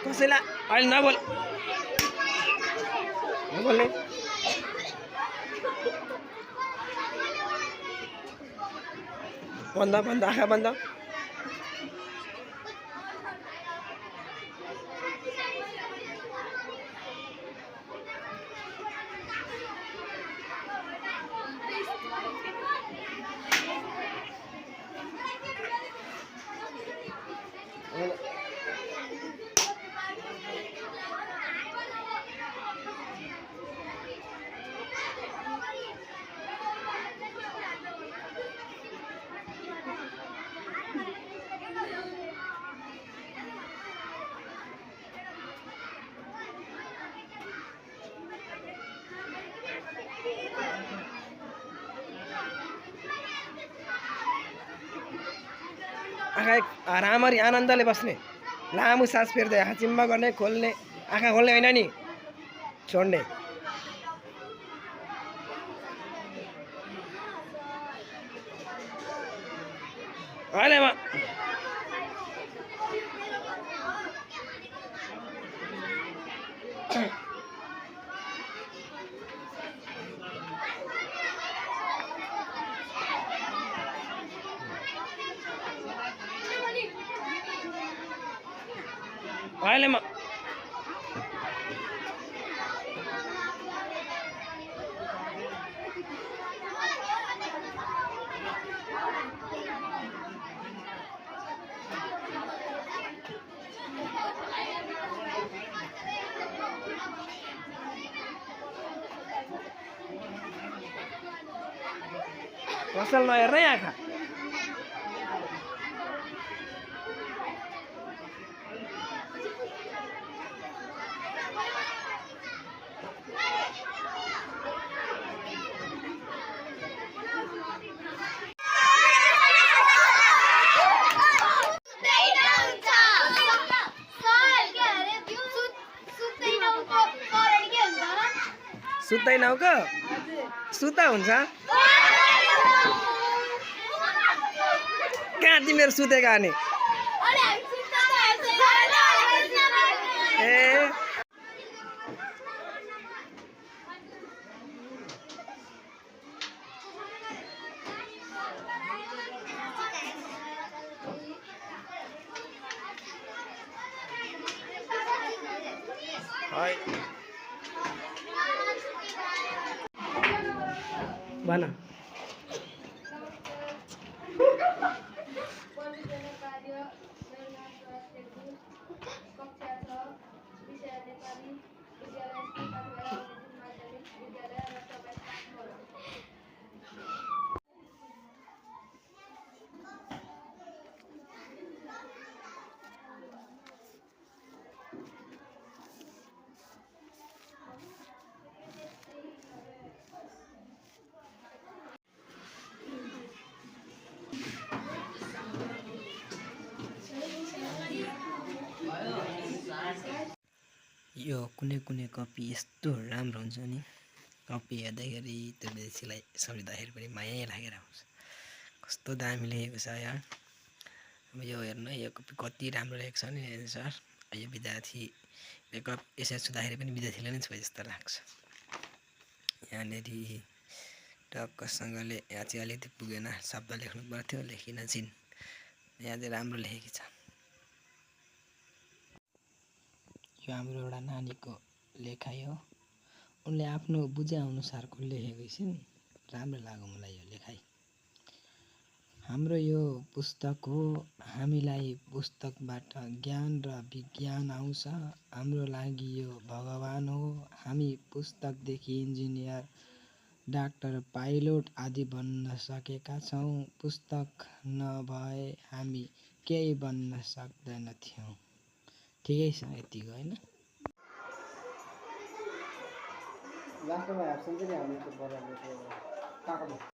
कसैलाई अहिले नबोल नबोल्ने बन्द बन्द आँखा बन्द आँखा राम्ररी आनन्दले बस्ने लामो सास फेर्दै आँखा चिम्मा गर्ने खोल्ने आँखा खोल्ने होइन नि छोड्ने अहिले म पसल नहेर्नै आँखा सुत्दैनौ क सुता हुन्छ कहाँ तिमीहरू सुतेका अनि ए भन यो कुनै कुनै कपी यस्तो राम्रो हुन्छ नि कपी हेर्दाखेरि त्यो विदेशीलाई सम्झिँदाखेरि पनि माया लागेर आउँछ कस्तो दामी लेखेको छ यार अब यो हेर्नु यो कपी कति राम्रो लेखेको छ नि सर यो विद्यार्थीले यसरी छुँदाखेरि पनि विद्यार्थीले नै छोए जस्तो लाग्छ यहाँनिर टक्कसँगले यहाँ चाहिँ अलिकति पुगेन शब्द लेख्नु पर्थ्यो लेखिन छिन् यहाँ चाहिँ राम्रो लेखेको छ यो हाम्रो एउटा नानीको लेखाइ हो उनले आफ्नो बुझाएअनुसारको लेखेको छिन् राम्रो लाग्यो मलाई यो लेखाइ हाम्रो यो पुस्तक हो हामीलाई पुस्तकबाट ज्ञान र विज्ञान आउँछ हाम्रो लागि यो भगवान हो हामी पुस्तकदेखि इन्जिनियर डाक्टर पाइलट आदि बन्न सकेका छौँ पुस्तक नभए हामी केही बन्न सक्दैनथ्यौँ ठिकै छ यतिको हैन लास्टमा एब्सेन्ट चाहिँ हामीले बराबर